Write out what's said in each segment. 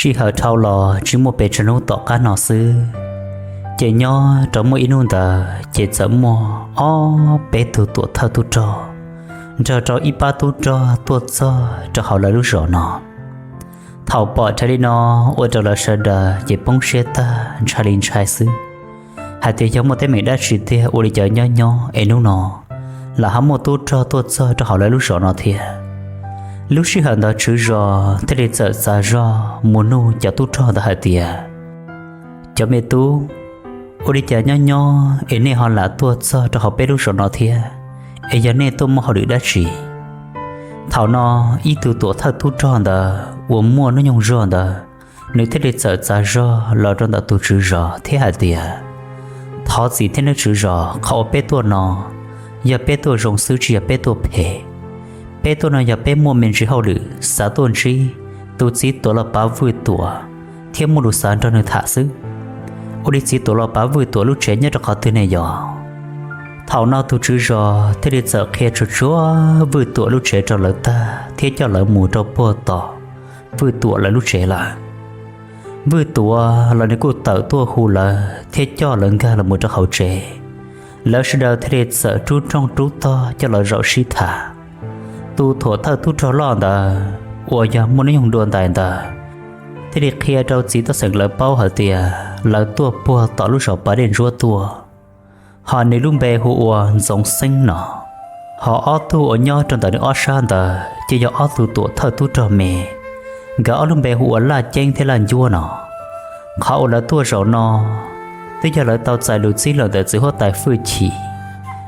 khi họ thâu lò chỉ một bề chân nô tỏ cá nọ sư chị nhỏ trong mỗi nôn tờ chị chấm mò bé tu tuổi thâu tu cho ít ba tu cho cho họ là lúc rõ nọ thảo bỏ trái đi nó ở trong là sợ đờ chị bông xe ta trái linh trái sư hai tiếng giống một cái mình đã chỉ thế ở đi chợ nhỏ em nô nọ là hắn một tu cho họ là lúc rõ nọ thiệt lúc xí hận đó chữ rõ thế để sợ xa rõ muốn nô cho tu cho đó hai tiếng cho mẹ tu ở đi chợ nhỏ em này họ là tu cho họ biết lúc rõ nọ thiệt em giờ này tôi mua họ được đã chỉ thảo nó ít tu tuổi thao tu cho đó uống mua nó nhung rõ đó nếu thế để sợ xa rõ là trong đó tu chữ rõ thế hai tiếng thảo gì thế nó chữ rõ họ biết tu nó giờ biết tu rong sư chỉ biết tu phê bé tôi nói giờ bé mua mình chỉ hậu lử xã tôn chi tôi chỉ tổ là bảo vui tuổi thêm một đồ sản cho người thả xứ ô đi chỉ tổ là bảo vui tuổi lúc trẻ nhất cho họ từ này giờ thảo nào tôi chữ rõ thế để sợ khi cho chúa vui tuổi lúc trẻ cho lỡ ta thế cho lỡ mù cho bò tỏ vui tuổi là lúc trẻ là vui tuổi là nếu cô tự tua hù là thế cho lỡ ga là một cho hậu trẻ lỡ sẽ đào thế để sợ trú trong trú to cho lỡ rõ sĩ thả tu thổ thơ tu cho lo đó, ủa giờ muốn dùng đồn tài đó, thế thì khi trâu chỉ ta sừng lỡ bao hở tiề, lỡ tua bùa tỏ lúc sau bá đến rùa tua, họ nếu luôn bè hùa giống xanh nọ, họ ở tu ở nhau trong tận ở san đó, chỉ do ở tu tuổi thơ tu cho mẹ, gã luôn bè hùa là chen thế là vua nọ, họ là tua rau nọ, thế giờ lỡ tao chạy lụt xí lỡ để giữ họ tài phơi chỉ,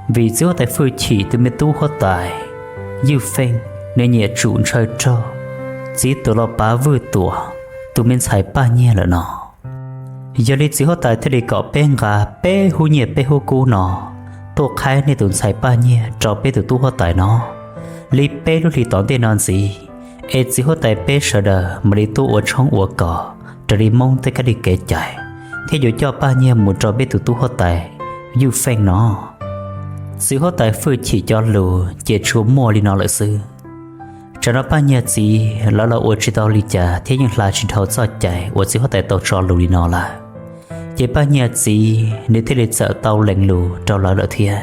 vì giữ họ tài phơi chỉ từ mới tu họ tài như phèn nên nhẹ trụ chơi cho chỉ tụi lo bá vừa tuổi tụi mình xài ba nhẹ là nọ giờ đi chỉ họ tại thế để cọ bên gà bé hu nhẹ bé hu cú nọ tổ khai nên tụi xài ba nhẹ cho bé tụi tu họ tại nó li bé lúc thì tỏng tiền non gì em chỉ họ tại bé sợ đờ mà đi tu ở trong ở cỏ trở đi mong tới cái đi kể chạy thế rồi cho ba nhẹ một cho bé tụi tu họ tại như phèn nó sự hốt tại phơi chỉ cho lù chỉ chúa mua đi nó lại sư cho nó bao nhiêu gì là ở chỉ tao li trả thế nhưng là chỉ thâu cho chạy ở sự hốt tại tao cho lù đi nó là chỉ bao nhiêu gì nếu thế để sợ tao lệnh lù cho là lợi thiệt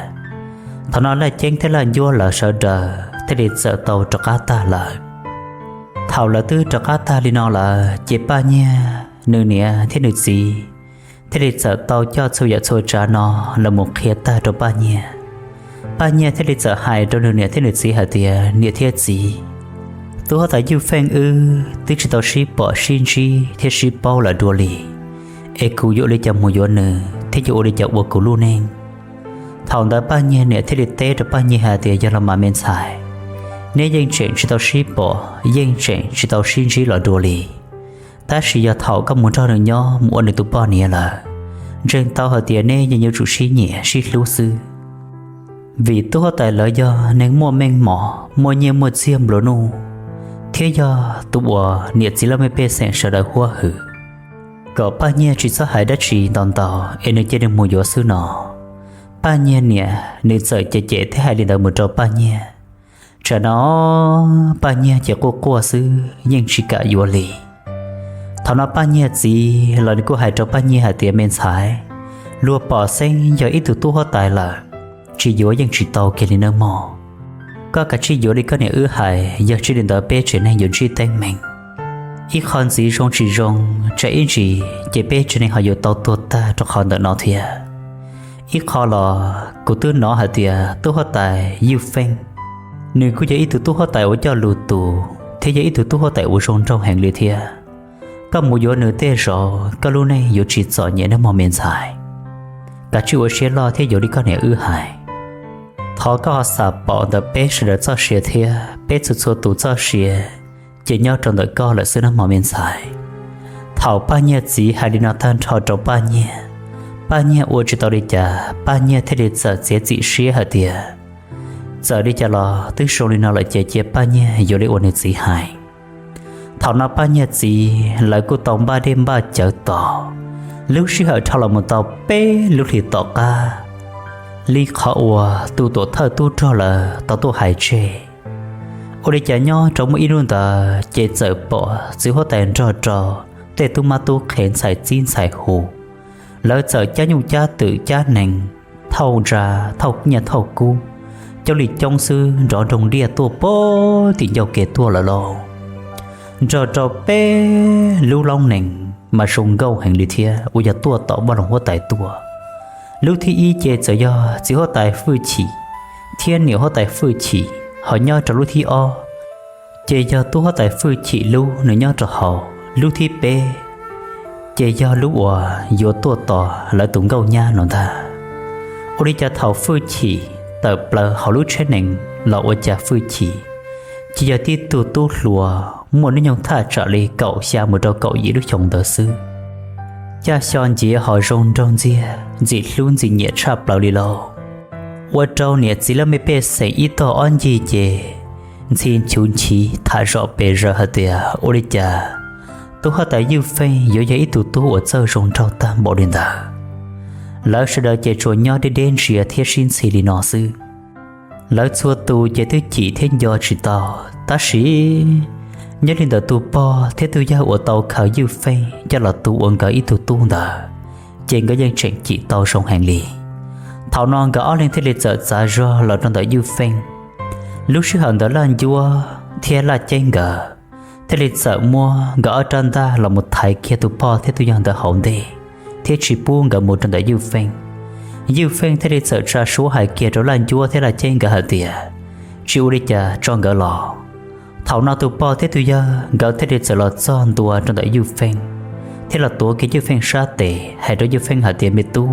thằng nó lại chén thế là vua là sợ đờ thế để sợ tao cho cá ta là thảo là tư cho cá ta đi nó là chỉ bao nhiêu nơi nè thế được gì thế để sợ tao cho sâu dạ sâu trả nó là một khía ta cho bao nhiêu thế để sợ hại trong đường này thế này gì hả thì nhiệt thiết gì tôi họ tại yêu phen tức chỉ tao ship bỏ xin chi thế ship bao là đua lì cụ dỗ lấy chồng một dỗ nữa thế dỗ lấy chồng một cụ luôn nên thằng đã bao nhiêu này thế để té được bao nhiêu hả thì do làm mà men xài nếu dân chuyện chỉ tao ship bỏ dân chuyện chỉ tao xin chi là đua lì ta chỉ giờ thảo các muốn cho được nhau muốn được tụi bao nhiêu là trên tao hả thì nên nhiều chủ sĩ nhẹ sĩ lưu sư vì tôi có tài lợi do nên mua men mỏ mua nhiều mua xiêm lỗ nu thế do tôi bỏ nhiệt chỉ là mấy bé sẹn sợ đời hoa hử có bao nhiêu chỉ số hải đất chỉ đòn tàu em nên chơi được mua gió sư nọ bao nhiêu nè nên sợ chạy thế hai đi đợi một trò bao nhiêu chờ nó bao nhiêu chỉ cô sư nhưng chỉ cả gió lì thằng nó bao nhiêu gì là cô hải trò bao nhiêu hải tiền men xài lúa bỏ xanh giờ ít từ tôi có tài là chỉ dối dân chỉ tàu kia đi nơi mò có cả chỉ dối đi có nè hại giờ chỉ đến đó bé chuyện này dùng chỉ tên mình ít con gì rong chỉ rong chạy ít gì chỉ bé chuyện này họ dùng tàu tuột ta cho con đợi nó thiệt ít khó là cụ tư nó hả thiệt tôi họ tài yêu phèn nếu cứ giờ ít từ tôi họ tài ở cho lù tù thế giờ ít từ tôi họ tài ở rong trong hàng lưỡi thiệt có một dối nửa tê rồi có lúc này dùng chỉ sợ nhẹ nó mò miền dài cả chú sẽ lo thế giờ đi con này hại thọ có sạp bỏ đợt bé sẽ đợi cho xe thế bé chút số tụ cho xe chỉ nhau trong đợt co là sự nó mò miền xài thảo bao nhiêu gì hay đi nào tan thọ trong bao nhiêu ô chỉ tao đi chả bao nhiêu thế để sợ sẽ chỉ xe hả tiệt giờ đi chả lo tức số đi nào lại chế bao nhiêu giờ đi ôn hết gì hay thảo nào bao nhiêu gì lại cô tổng 3 đêm 3 chợ tỏ lúc xí hở thao là một tàu bé lúc thì tỏ ca lý khó tu tổ thơ tu cho là tao tu hại chê ở đây chả nhau trong một ít luôn ta chế sợ bỏ giữ hóa tiền trò tê tu ma tu khen xài chín xài hồ lỡ sợ cha nhung cha tự cha nành thâu ra thâu nhà thâu cu cho lịch trong sư rõ đồng địa tua bó thì giàu kể tua là lo rõ bé lưu long nành mà sùng gâu hành lý thia ui giờ tua tỏ bao lòng hoa tài tua lưu thi y chế giờ do chỉ hoa tài phơi chỉ thiên nhiều hoa tài phơi chỉ họ nhau cho lưu thi o chế giờ tu hoa tài phơi chỉ lưu nữa nhau cho họ lưu thi bé chế giờ lưu hòa vô tua tỏ lại tụng gâu nha nó ta ôi đi cha thầu phơi chỉ tờ bờ họ lưu trên nền là ôi cha phơi chỉ giờ ti tu lùa muốn nên nhung tha trả lời cậu xa một đầu cậu gì lúc chồng tờ sư cha son chỉ họ rong rong gì luôn gì nhẹ chạp lao đi lâu qua trâu nhẹ chỉ là mấy bé sẽ ít to on gì chê xin chú chí thả rõ bé ra hạt địa ôi đi cha tôi họ tại yêu phê dễ dễ tu ở sơ rong trâu tam bộ điện ta lỡ sẽ đợi chạy trôi nhau đi đến rìa thiết xin xì đi nọ sư lỡ xua tu chạy tới chỉ thiên do chỉ tao ta sĩ nhớ đến đời tu po thế tu gia ở tàu khởi yêu phê cho là tu ổn cả ít tu đờ trên cái dân chuyện chỉ tàu sông hàng lì thảo non cả lên thế lịch sợ giá ra là trong đời yêu phê lúc sư hận đó là vua thế là trên gờ thế lịch sợ mua gỡ trên ta là một thầy kia tu po thế tu gia đời hậu đề thế chỉ buông cả một trong đời yêu phê thế lịch sợ ra số hải kia đó là vua thế là trên gờ hạt địa chịu đi chả cho gỡ lò thảo nào tụ bao thế tụi giờ gạo thế để trở lại son tua trong đại yêu phèn thế là tua cái yêu phèn sa tệ hay đó yêu phèn hạt tiền mệt tu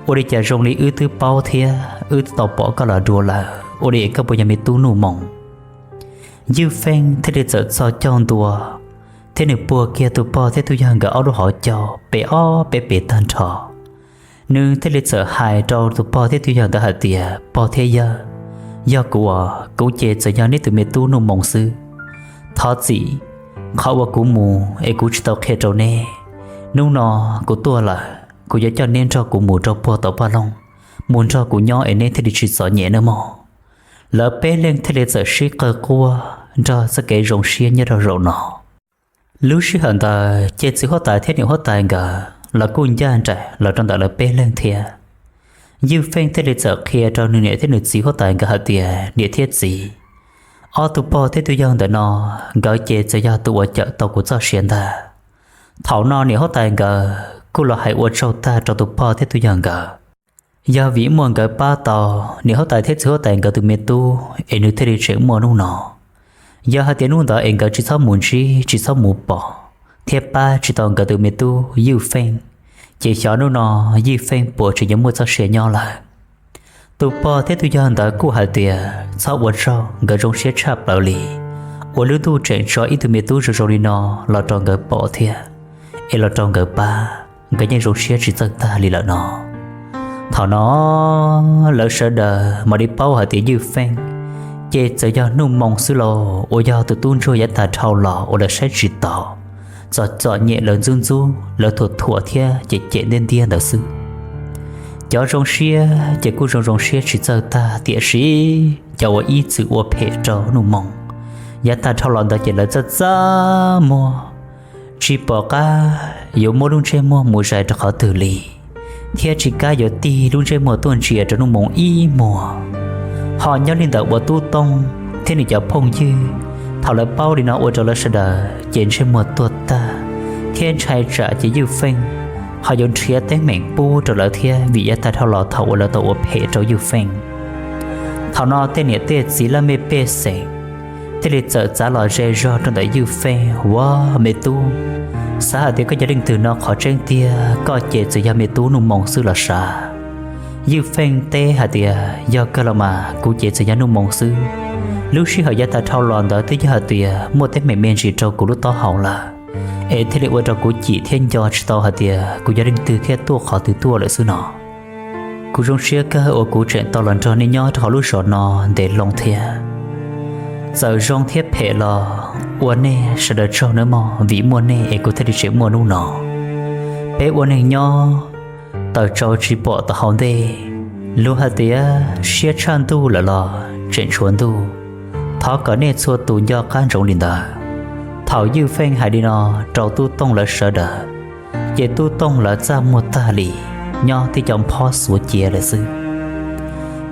ở đây chả rong lý ư tư bao thế ư tàu bỏ cả là đùa là ở đây các bộ nhà mệt tu nụ mỏng yêu phèn thế để trở so chọn tua thế nếu bùa kia tụ bao thế tụi giờ gạo đồ họ cho bé tan trò nhưng thế để trở hại trâu tụ bao thế tụi giờ đã hạt tiền bao thế giờ do của cậu chế cho nhau nít từ mẹ tu nô mong sư thọ gì khó qua cú mù ấy cú chỉ tao khe trâu nè nô nọ của tua là của giờ cho nên cho của mù trâu po tao ba long muốn cho của nhau ấy nên thì chỉ sợ nhẹ nữa mò lỡ bé lên thì để sợ sĩ cơ cua cho sẽ kể rồng xia như đầu rồng nọ lúc sĩ hận ta chế chỉ hóa tài thế nhiều hóa tài cả là cuốn gia trẻ là trong đó là bé lên thiệt yêu phèn thế để sợ kia cho nên thế nữ sĩ hóa tài cả hạt tiền địa thiết gì ở tụ po thế tụi dân đã nó gỡ chế cho gia tụ ở chợ tàu của cho xuyên ta thảo nó nè hóa tài cả cô là hãy ở sâu ta cho tụ po thế tụi dân cả do vĩ môn cả ba tàu nè hóa tài thế hóa tài cả tụ mẹ tu em nữ thế để chuyển môn nung nọ do hạt tiền nung đó em cả chỉ sau muốn chỉ sau muốn bỏ thiệp ba chỉ tàu cả tụ mẹ tu yêu phèn chỉ cho nó di phèn bộ chỉ giống một số xe nhỏ là tụ po thế tụi dân đã cố hại tiền sau buổi sau gỡ trong xe chạp bảo lì ở lứa tu chuyện cho ít tụi mẹ tu rồi đi nó là trong gỡ bỏ thiệt em là trong gỡ ba cái nhân trong xe chỉ dân ta lì là nó thảo nó lỡ sợ đờ mà đi bao hại tiền di phèn chỉ cho do nung mong xứ lò ở do tụi tuôn rồi ta thao lò ở là sẽ chỉ tỏ giọt nhẹ lớn run du lỡ thua thia chỉ nên tiên đạo sư cho rong xia chỉ cú rong xia chỉ cho ta tiệt sĩ cho我一直我陪着怒梦呀ta thao lòn đó chỉ là rất giá mua chỉ bỏ cả有mua luôn trên mua dài cho khó tự lý thia chỉ cả有ti luôn trên mua tuần chia cho nụ mộng y mùa họ nhớ lên đạo tu tông thế này cho phong dư thảo lại bao đi nó ở trong lớp sờ trên trên một tuột ta thiên trai trả chỉ yêu phanh họ dùng chia tên mệnh bu trở lại thiên vì ta thảo lọ thảo là tổ hệ trong yêu phanh thảo nó tên này tên chỉ là mê bê sẻ thế để trợ trả lọ dễ do trong đại yêu phanh wow mê tu xã hội thì có gia đình từ nó khó tranh tia có chế cho gia mê tu nung mong sư là啥yêu phanh tê hạt tia do cơ là mà cũng chế cho gia nung mong sư lúc khi họ gia ta thao lòn đó tới giờ tùy mua tới mẹ men gì trâu của lúc to hậu là thế thì ở trong của chị thiên do tao hạt tùy của gia đình từ khi tua khó từ tua lại xứ nọ của trong xe cơ ở của chuyện tao lần cho nên nhớ thảo lúc sợ nọ để lòng thiệt giờ trong thiết hệ là uốn nè sẽ đợi cho nữa mà vì mua nè của thế thì sẽ mua nụ nọ bé uốn nè nhớ tao cho chỉ bỏ tao hậu đây lúc hạt tùy xe chan tu là chuyện chuẩn tu thọ cả nét xua tù do can trọng linh đà thảo dư phèn hải đi nó trâu tu tông là sợ đỡ về tu tông là ra mua ta lì nho thì chồng phó sủa chia là sư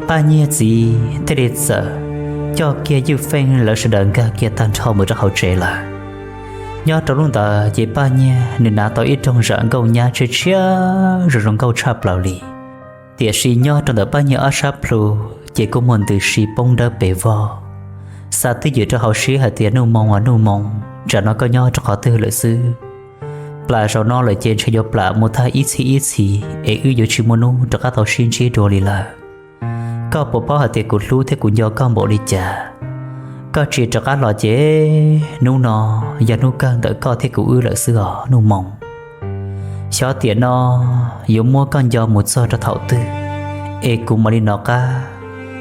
ba nhia gì thế để sợ cho kia dư phèn là sợ đỡ cả kia tan thâu mới ra hậu trẻ là nhớ trong lúc đó chị ba nhia nên đã tao ít trong rạng câu nhà chơi chia rồi trong câu chắp lão lì tiệt sĩ nhớ trong đó ba nhia ở sáp lù chị cũng muốn từ sĩ bông đỡ bể vò sao tới giờ cho họ sĩ hạt tiền nô mong trả nó có nhớ cho họ tư lợi sư là sau nó lại trên cho do là một thay ít xí ấy ư giờ chỉ muốn cho các tàu xin chế đồ lì là có bộ bao hạt tiền của lú thế cũng do con bộ đi trả có chỉ cho các lò chế nô nọ và nô càng đỡ có thế cũng ư lợi sư ở nô mong xóa tiền nó yếu mua con do một giờ cho thảo tư ấy cũng mà đi nọ cả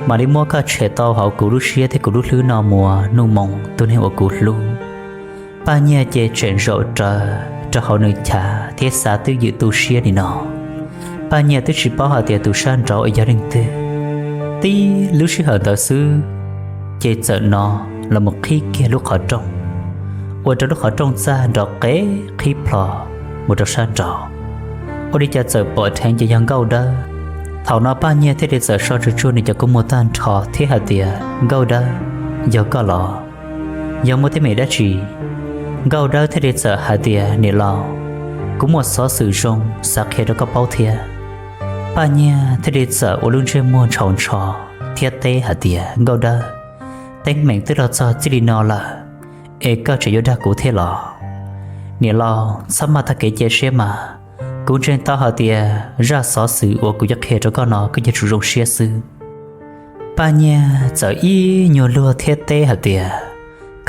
mà đi mua cả trẻ to họ cũng lúc xưa thế cũng lúc thứ nọ mùa nô mong tôi nên ở cũng luôn ba nhà chế chuyện rộ cho họ nơi trả thiết xã tư dự tu xưa đi nọ ba nhà tư chỉ bảo họ tiền tu san rõ ở gia đình tư tí lúc xưa họ đạo sư chế sợ nó là một khi kia lúc họ trong ở trong lúc họ trong ra rõ kế khi plò một trò san rõ ở đi chợ sợ bỏ thành cho dân gâu đó thảo nó ba nhà thế để sợ so cho chuột này cho có một tan thọ thế hạt tiền gâu đó giờ có lọ giờ một thế mày đã chỉ gạo đó thế để sợ hạt tiền nề lò cũng một số sử dụng sạc hết có bao thiệt ba nhà thế để sợ ở luôn trên mua tròn trò thiết tế hạt tiền gạo đó đánh mình tới đó cho chỉ đi nó là có chỉ có đa cụ thế lò nề lò sắp mà ta kể chế mà cũng trên tao hạt tiền ra số sử ở cũng giấc hết cho con nó cứ sử dụng xe sư ba nhà giờ y nhiều lúa thiết tế hạt tiền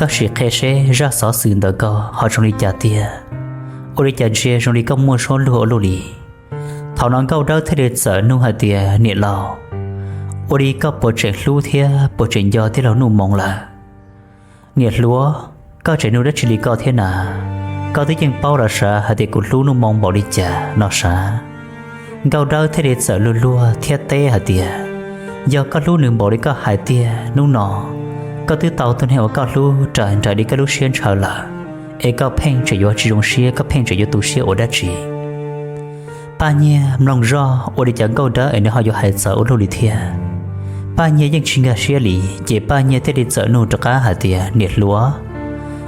các sự khai sẽ ra số sự đó có họ trong đi trả tiền, ở đi trả xe trong đi công mua số lúa lúa lì, thảo nón câu đó thế để sợ nung hạt tiền nịt lò, ở đi có bộ chuyện lúa thế bộ chuyện do thế là nung mong là, nịt lúa có chuyện nung đất chỉ có thế nào, có tới chừng bao là sợ hạt tiền của lúa nung mong bỏ đi trả nó sợ, câu đó thế để sợ lúa lúa thiết tế hạt tiền, do có lúa nương bỏ đi có hạt tiền nung nọ có thứ tàu tuần heo có lu trả đi cái lu xuyên trở là ấy có phèn chỉ do chỉ dùng xia có phèn chỉ do tu xia ở đất chỉ ba nhà lòng do ở đi chẳng câu đó ở nơi họ do hải sở ở lu đi thia ba nhàยังชิงกาเชียลีchỉ ba nhà thế đi chợ nô cho cá hạt tiền nhiệt lúa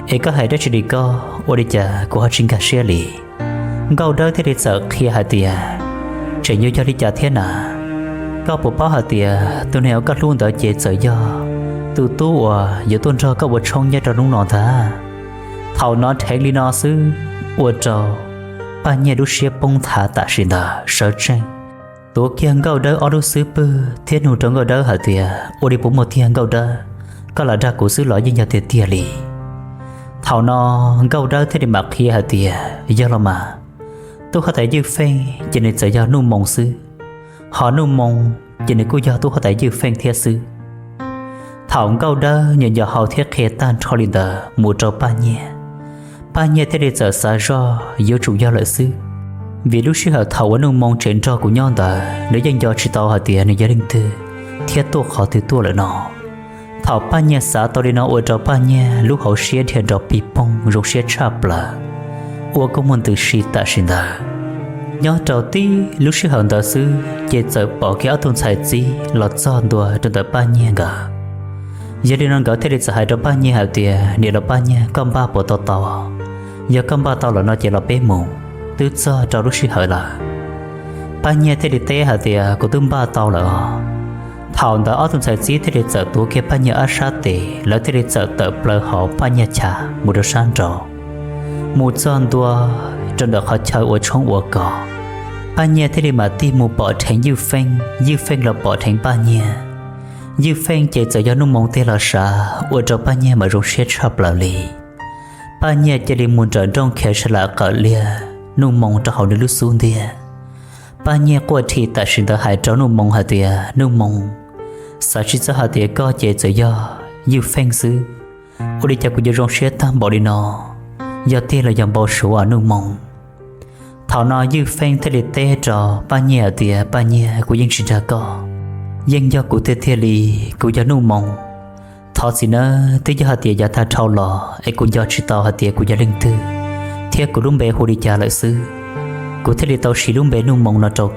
ấy có hải đất chỉ đi có ở đi chợ của họชิงกาเชียลีcâu đó thế đi chợ kia hạt tiền chỉ như cho đi chợ thế nào có bộ bao hạt tiền tuần heo có luôn tới chỉ chợ do từ tu giờ tuần trò có một trong nhà trò nung nọ ta thảo nó thấy li nó sư ở trò ba nhà đu xe bông thả tạ xin đà sợ tranh tổ kia gạo đỡ ở đâu sư bơ thiên hùng trong gạo đỡ hả tiệt ở đi bốn một thiên gạo đỡ có là ra của sư lõi dân nhà tiệt tiệt lì thảo nó gạo đỡ thế thì mặc kia hả tiệt do là mà tôi có thể dư phèn cho nên sẽ do nung mông sư họ nung mông cho nên cô do tôi có thể dư phèn thiệt sư thảo câu đó nhận giờ hậu thiết khế tan cho linh đờ mù trâu ba nhẹ thế để giờ xa do yếu chủ do lợi sư vì lúc xưa họ thảo ở nông mong trên trò của nhau đờ nếu dân do chỉ tao họ tiềnในgia đình tư thiết tổ họ từ tổ lợi nọ thảo ba nhẹ xã tao đi nó ở trò ba nhẹ lúc họ xé thiền trò bị bông rồi xé chạp là ở công môn từ xí tạ xin đờ nhớ trò tí lúc xưa họ đờ sư chế giờ bỏ cái áo thun xài gì lọt giòn đùa trên tờ ba nhẹ gà giờ đi non gạo thế để sẽ hai đứa ba nhẹ hạt tiền để đứa ba nhẹ con ba bộ tàu giờ con ba tàu là nó chỉ là bé mù từ giờ cho lúc xí hỏi là ba nhẹ thế để té hạt tiền của tương ba tàu là thảo đã ở trong sài xí thế để sợ túi kia ba nhẹ ở sát tềแล้วthế để sợ tập lời họ ba nhẹ trả một đứa san trò một giòn đua trong đó họ chơi ở trong ở cỏ ba nhẹ thế để mà tìm một bỏ thành dư phanh là bỏ thành ba nhẹ dư phèn chạy giờ do nung mong tê là sa ở trong ba nhà mà rong xét chập là lì ba nhà chạy đi muốn trở trong khe sẽ là cỡ lia nung mong cho họ được lúc xuống đi ba nhà qua thì tại sinh ta hại cho nung mong hạt tiền nung mong sao chỉ cho hạt tiền có chạy giờ do dư phèn xứ ở đi chạy của giờ rong xét tam bỏ đi nó giờ tê là dòng bao số ở nung mong thảo nó dư phèn thế để tê trò ba nhà tiền ba nhà của dân sinh ra có dân do cụ tê thê lì cụ cho nung mong thọ gì nữa tới giờ hạt tiền giờ ta trâu lò ấy cũng do chỉ tao hạt tiền của gia đình tư thiệt của đúng bé hồ đi cha lại xứ của thế đi tao chỉ đúng bé nung mộng là trâu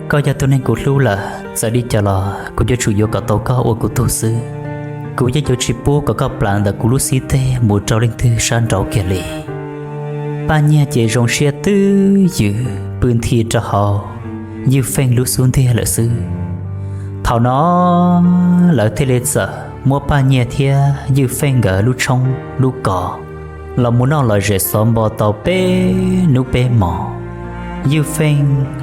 co giờ tôi nên của lưu là giờ đi cha lò của cho chủ yếu cả tàu co của tôi xứ của cho cho chị bố có plan là của lúc xí tê một trâu linh tư san trâu kia lì ba nhà chị rong xe tư dự bươn thi cho họ như phèn lúc xuống thế là xứ thảo nó là thế lệ sợ mua ba nhà thia như phèn gỡ lúc trong lúc cỏ là muốn nó là dễ xóm bò tàu bê nụ bê mỏ như phèn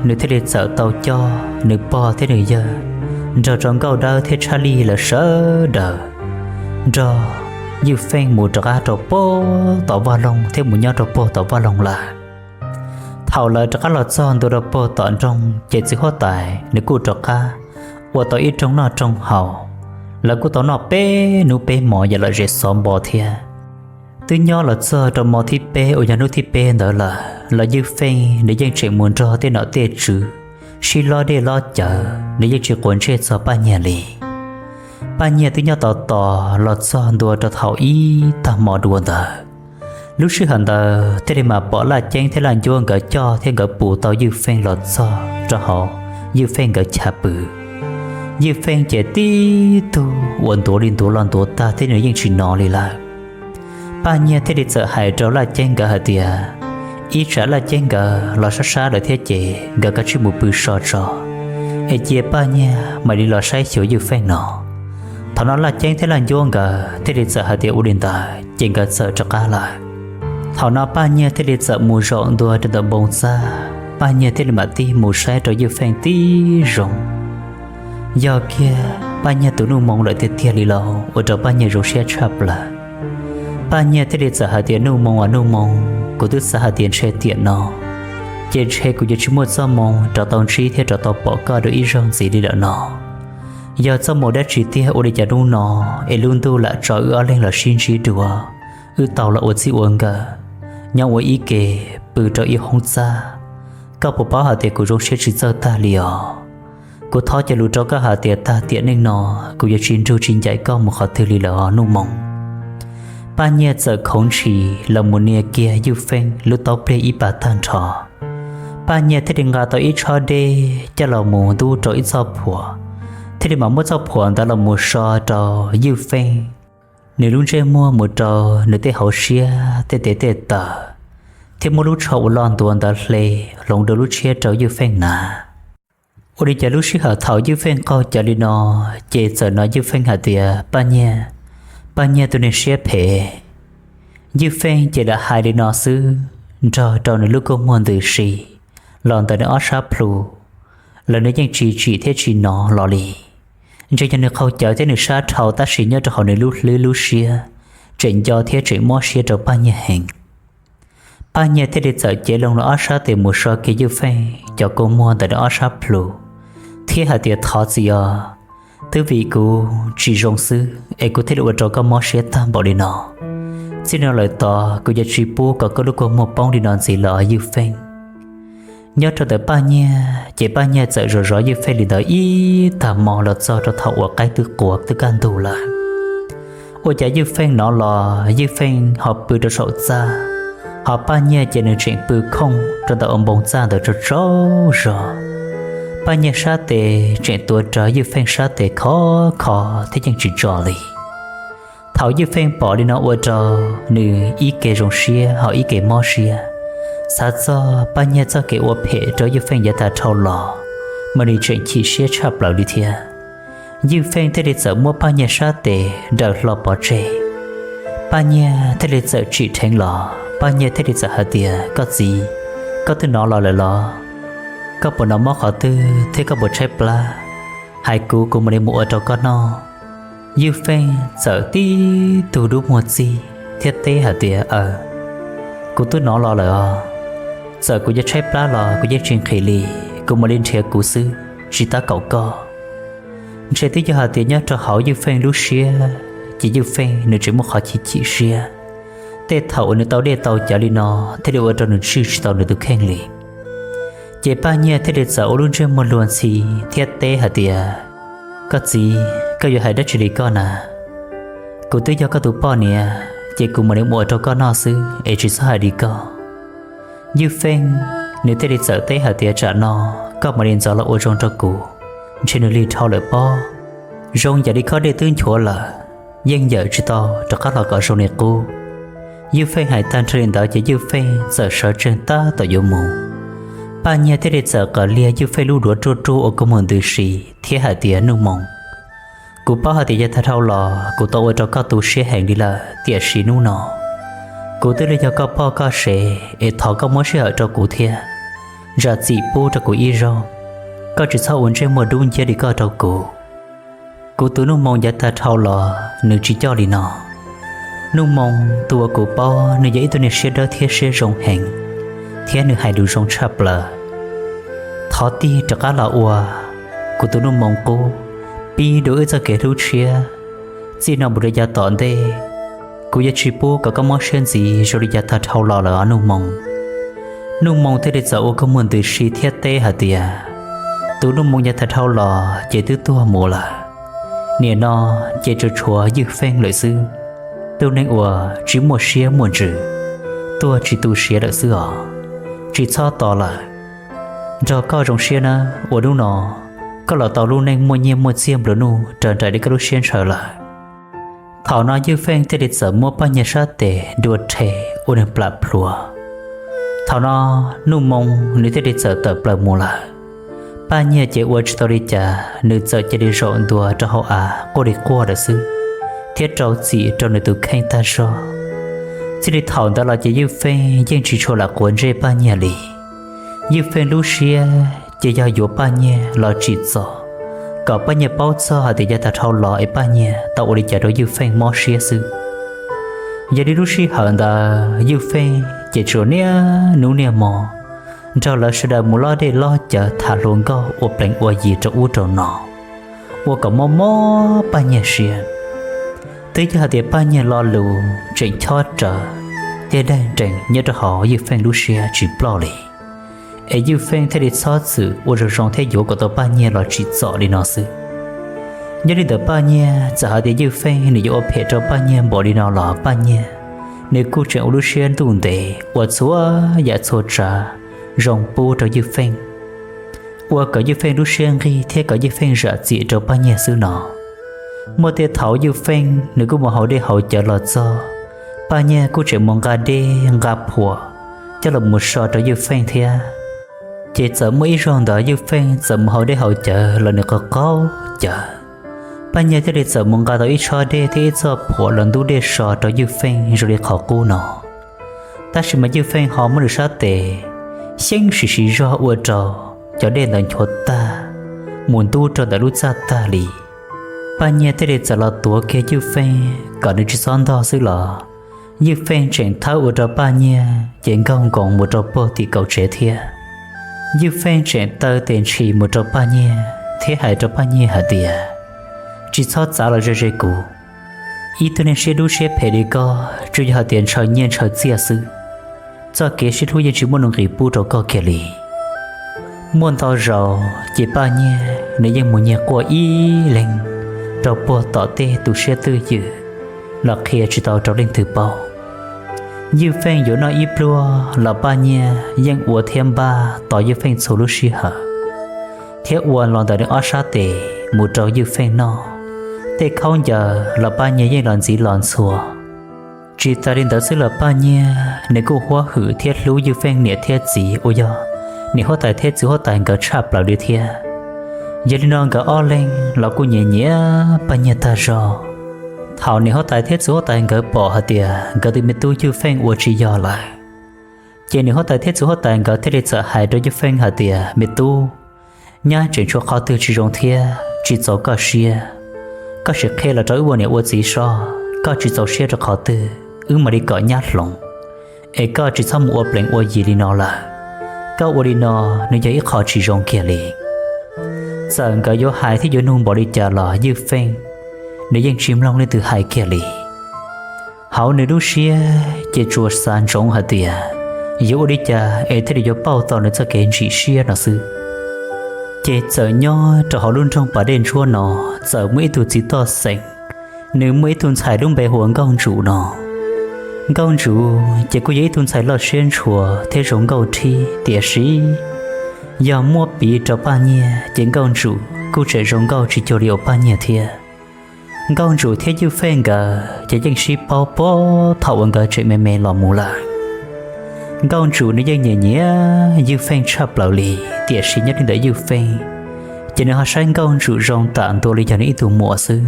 nữ thế lệ sợ tàu cho nữ bò thế nữ giờ giờ trong câu đau thế Charlie là sợ đờ giờ như phèn một trò trò bò tàu va lông thế một nhau trò bò tàu va lông là thảo là trò lọt son tôi trò bò tận trong chạy chỉ khó tài nữ cô trò cá và tàu ít trong nó trong hậu là cô tàu nó bê nụ bê mỏ giờ là dễ xóm bò thia từ nhỏ là giờ trò mò thi bê ở nhà nước thi bê đó là như phèn để dân trẻ muốn cho tên nó tê chữ khi lo để lo chờ để dân trẻ cuốn chết cho ba nhà lì ba nhà từ nhỏ tỏ lọt son đùa cho thảo ý ta mò đùa đó lúc xưa hẳn đó thế để mà bỏ là chén thế là chuông gỡ cho thế gỡ bù tàu như phèn lọt so cho họ như phèn gỡ chả bự như phèn trẻ tí tu quần tổ liên tổ lon tổ ta thế nữa dân chỉ nó lì là ba nhà thế để sợ hại trở lại chén gỡ hạt tiền ý trả là chén gỡ lọt xa để thế chế gỡ các chiếc mũ bự sò ấy chia ba nhà mà đi lọt say chiều như phèn nó thằng nó là chén thế là chuông gỡ thế để sợ hạt tiền u điện tài chén gỡ sợ cho cá lại thằng nó ba nhà thế để sợ mù rộng đùa trên tờ bông xa ba nhà thế để mà ti mù say trở như phèn tí rộng giờ kia ba nhà tụi nó mong lại tiệt thiệt đi lâu ở trong ba nhà rồi xe chập là ba nhà thế để sợ hạt tiền nó mong của tôi sợ hạt tiền xe tiền nó trên xe của chỉ một sao mong cho tàu trí thế cho tàu bỏ qua được ít rong gì đi đỡ nó giờ sau một đất chỉ tiêu ở đây chả đúng nó luôn tu lại cho ở lên là xin trí đùa tàu là ở xí uống cả nhau ở ý kề bự cho ý không xa các bộ báo hạt tiền của rong xe chỉ giờ ta liều cô tháo cho lũ cho các hạt tiền ta tiện nên nó cũng giờ chuyên chú chuyên dạy con một hạt thứ lì là nung mộng ba nhà giờ không chỉ là một nhà kia như phèn lúc tao play ít bà tan trò ba nhà thế định ngã tao ít cho đê cho là một tu cho ít sao phùa thế định mà mất sao phùa ta là một so trò như phèn nếu luôn chơi mua một trò nếu tê hậu xia tê tờ thế một lúc chậu lon tuần ta lê lòng đầu lúc chia trò như phèn nà ở đây chả lúc xí hở thảo như phèn coi chả đi nó chế sợ nói như phèn hả tiệt ba nhà tụi này xếp hệ như phèn chỉ là hai đứa nó xứ trò này lúc có muốn từ xì lon tới nó sáp plu là nóยังchỉ thế chỉ nó lò lì cho nên khâu chở thế này sát thầu ta xì nhớ cho họ này lúc xia chuyện do thế chuyện mua xia cho ba nhà hàng ba nhà thế để chở chế lòng nó sát từ một số cái như phèn cho cô mua tới nó sáp plu thế hạt tiền thọ gì à từ vì cô chỉ rong sư ấy cô thấy được cho các món xe tam bảo đi nó xin nói lời tỏ cô giờ chỉ bố có lúc có một bông đi non gì lọ như phèn nhớ cho tới ba nhà chỉ ba nhà chạy rồi như phèn đi tới ý thầm mò là cho thầu ở cái từ cuộc từ can tù là ôi chả như phèn nó lò như phèn họ bự cho sổ ra họ ba nhà chỉ nên chuyện bự không cho tới ông bông ra được cho rồi ba nhà sát tệ chuyện tuổi trở như phèn sát tệ khó thế nhưng chỉ trò lì thảo như phèn bỏ đi nó ở trò nữ ý kề rong xia họ ý kề mò xia sát do ba nhà cho kề ở phe trở như phèn giả ta trâu lò mà đi chuyện chỉ xia chập lại đi thia như phèn thế để sợ mua ba nhà sát tệ đỡ lò bỏ trẻ ba nhà thế để sợ chỉ thành lò ba nhà thế để sợ hạt tiền có gì có thứ nó lò lại lò các bộ nó móc họ tư thế các bộ trái pla hai cô cùng một đêm mua cho con nó như phèn sợ tí từ đúng một gì thiết tế hả tía cô tôi nó lo lại sợ côจะtrái pla lo côจะchuyện khỉ lì cô mà lên thiệt cô sư chỉ ta cậu co sẽ tí cho hả tía nhớ cho họ như phèn lúc xia chỉ như phèn nếu chỉ một họ chỉ xia tê thầu nếu tao để tao trả đi nó thế điều ở trong nền sư tao được khen lì chế ba nhà thế để sợ luôn trên một luồng xì thiết tế hả tìa có gì có giờ hay đất chỉ đi con à cô tới cho các tụ bao nè chị cùng mà đến mua cho con nó sư ấy chỉ sao hai đi co như phèn nếu tới đi sợ tới hạt tiền trả nó có mà đến giờ là ô trong cho cụ trên nơi thao lợi bao rong giờ đi có để tương chỗ là dân giờ chỉ to cho các lò cỏ sông này cô như phèn hải tan trên đó chỉ như phèn giờ sợ trên taต่อยmù ba nhà tới đi giờ cỏ lia như phèn lưu đuổi trôi trôi ở công an từ sĩ thiết hạt tiền nung mộng cụ bao hạt tiền thật thao lò cụ tao cho các tụ xe hàng đi là tiền sĩ nu nọ cụ tới đây cho các bao các xe để thọ các món xe ở cho cụ thiệt ra chỉ bố cho cụ y rau các chỉ sau ổn trên mùa đông chơi đi các cho cụ tụ nu mong giá thật thao lò nữ chỉ cho đi nọ nu mong tụ cụ bao nữ giấy tụ này xe đó thiệt xe rong hàng thiệt nữ hai đủ rong chập là thọ ti cho các là ua cụ tụ nu mong cô bi đối với kẻ thú chia chỉ nào bữa giờ tận đây cô giờ chỉ bố có món xem gì rồi giờ thật hậu lò là nung mong thế để dẫu có muốn từ si thiết tê hả tiề tú nung mong giờ thật hậu lò chỉ tứ tua mùa là nè nó chỉ cho chúa như phen lợi sư tôi nên ủa chỉ một xía muốn trừ tôi chỉ tu xía lợi sư ở chỉ cho tỏ lại cho có trong xía na ủa đúng nó có lọ tàu luôn nên mua nhiêm mua xiêm rồi nu trở lại để các lúc xuyên trở lại thảo nói như phen thế để sợ mua bao nhiêu sát tệ đua thể ôn bạc plua thảo nó nu mong nếu thế để sợ tập bạc mua lại bao nhiêu chế uất story trả nếu sợ chế đi rộn đùa cho họ cô đi qua được xứ thiết trâu chỉ trong nơi tụ khen ta so chỉ để thảo đó là chế như phen nhưng chỉ cho là cuốn rễ bao nhiêu lì như phen Lucia chỉ do dỗ ba nhẹ lo chỉ rõ có ba nhẹ bao giờ thì gia ta thâu lo ấy ba nhẹ tao đi chợ đối với phèn mò xía sư giờ đi lúc xí hận ta như phèn chỉ chỗ nia nụ nia mò cho là sự đời mua lo để lo chợ thả luôn có ô bèn ô gì cho ô trâu nọ ô có mò mò ba nhẹ xía tới giờ thì ba nhẹ lo lù chuyện cho trở để đang trình nhớ cho họ như phèn Lucia chỉ lo lì ấy như phen thế để xóa sự, hoặc là rong thế dỗ của tàu ba nhẹ là chỉ rõ đi nó sự. Nhớ đi tàu ba nhẹ, giờ thì như phen nếu dỗ phê cho ba nhẹ bỏ đi nó là ba nhẹ. Nếu cô chuyện ưu xuyên tuần tệ, hoặc số giả số trả, rong bố cho như phen. Hoặc có như phen ưu xuyên ghi, thế có như phen giả dị cho ba nhẹ sự nọ. Một thế thảo như phen, nếu cô mà họ đi hậu trợ lọt do, ba nhẹ cô chuyện mong gà đê, gà phùa, cho là một sọ cho như phen thế. Chỉ sợ mấy rong đó như phen sợ họ để hậu trợ là nó có chờ bây giờ thì sợ mong cả tới cho để thì sợ họ lần đầu để sợ cho như phen rồi để họ cô nó ta chỉ mà như phen họ mới được sát tệ xin sự do ua trò cho đến lần cho ta muốn tu cho đã lúc ra ta lì bây giờ thì sợ là tuổi kia như phen còn được chỉ son đó xứ lọ như phen chuyện tháo ua trò ba nhẹ chuyện công còn một trò bơ thì cậu trẻ thiệt như phen chuyện tơ tiền chỉ một trò ba nhẹ thế hai trò ba nhẹ hả tiề chỉ sót giá là rơi cũ ý tôi nên sẽ đủ sẽ phải đi co chú ý hả tiền cho nhiên cho chia sứ cho kế sẽ thu yên chỉ muốn nông nghiệp bu trò co kia lì muốn tao giàu chỉ ba nhẹ nếu như muốn nhẹ qua ý lên trò bùa tỏ tê tu sẽ tư dự là kia chỉ tao trò lên từ bao như phen dỗ nói ít lúa là ba nhẹ nhưng ủa thêm ba tỏ như phen số lúc xí hả thế ủa lòng đời đến ở sát tệ một trò như phen nó thế không giờ là ba nhẹ nhưng làm gì làm xùa chỉ ta đến đó sẽ là ba nhẹ nếu cô hóa hử thiết lú như phen nhẹ thiết gì ôi giờ nếu họ tài thiết chứ họ tài cả chạp là đi thiết giờ đi non cả o lên là cô nhẹ nhẹ ba nhẹ ta rồi thảo này họ tài thiết số tài ngỡ bỏ hạt tiền ngỡ từ miền tu chưa phen uo chỉ do lại chỉ này họ tài thiết số tài ngỡ thế để sợ hại đối với phen hạt tiền miền tu nhá chuyện cho khó từ chỉ rong thia chỉ cho có xia có sự khe là trói uo này uo chỉ so có chỉ cho xia cho khó từ mà đi cọ nhát lòng ấy có chỉ xong uo bền uo gì đi nó là có uo đi nó nếu vậy khó chỉ rong kia liền sợ ngỡ vô hại thì vô nung bỏ đi chờ lọ như phen nếu dân chim long lên từ hai kia lì hậu nếu đu xia chỉ chùa san trống hạt tiền yếu đi cha ấy thế thì do bao tao nữa cho cái chỉ xia nó sư chỉ sợ nho cho họ luôn trong bà đền chua nó sợ mấy tụi chỉ to sành nếu mấy tuần xài đúng bề huống công chủ chỉ có giấy tuần xài lọt xuyên chùa thế giống cầu thi địa sĩ giờ mua bị cho ba nhẹ chính công chủ cô trẻ giống cầu chỉ cho điều ba nhẹ thiệt công chủ thế như phen cả chỉ những ship bao bó thầu ăn cả chuyện mẹ mẹ lò mù lại công chủ nó dân nhẹ nhẹ như phen chắp lão lì địa sĩ nhất định đã như phen chỉ nên họ sang công chủ rong tạm tôi lấy cho những tụ mùa xứ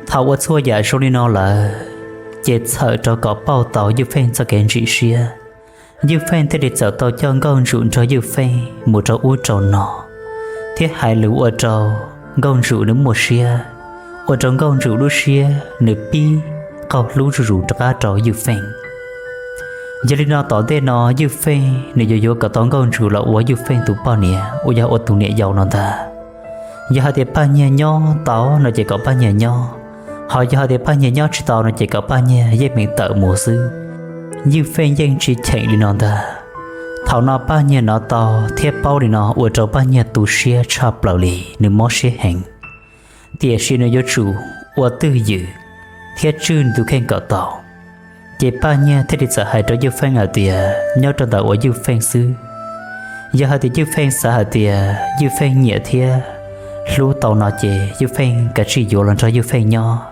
thầu ở xua giả số đi nó là chết sợ cho có bao tàu như phen cho kén trị xia như phen thế để sợ tàu cho công chủ cho như phen một trâu u trâu nọ thiết hai lũ ở trâu công chủ nó một xia ở trong công chủ lúc xia nửa pi cầu lũ rủ cho cá trâu như phen giờ đi nó tỏ tên nó như phen nếu như cả tàu công chủ là ở như phen tụ bao nè ở nhà ở tụ nè giàu nó ta giờ họ thì ba nhà nhau tàu nó chỉ có ba nhà nhau họ giờ họ thì ba nhà nhau chỉ tàu nó chỉ có ba nhà dễ miệng tự mùa xứ như phen dân chỉ chạy đi nó ta thảo nó ba nhà nó tàu thiết bao đi nó ở trong ba nhà tụ xia chắp lão lì nếu mót xia hành tiệt xia nó chủ ở tư dự thiết trơn tụ khen cọ tàu chỉ ba nhà thế thì sợ hai cho như phen ở tiệt nhau trong tàu ở như phen xứ giờ họ thì như phen xã ở tiệt như phen nhẹ thiệt lúa tàu nó chỉ như phen cả chỉ vô lần cho như phen nho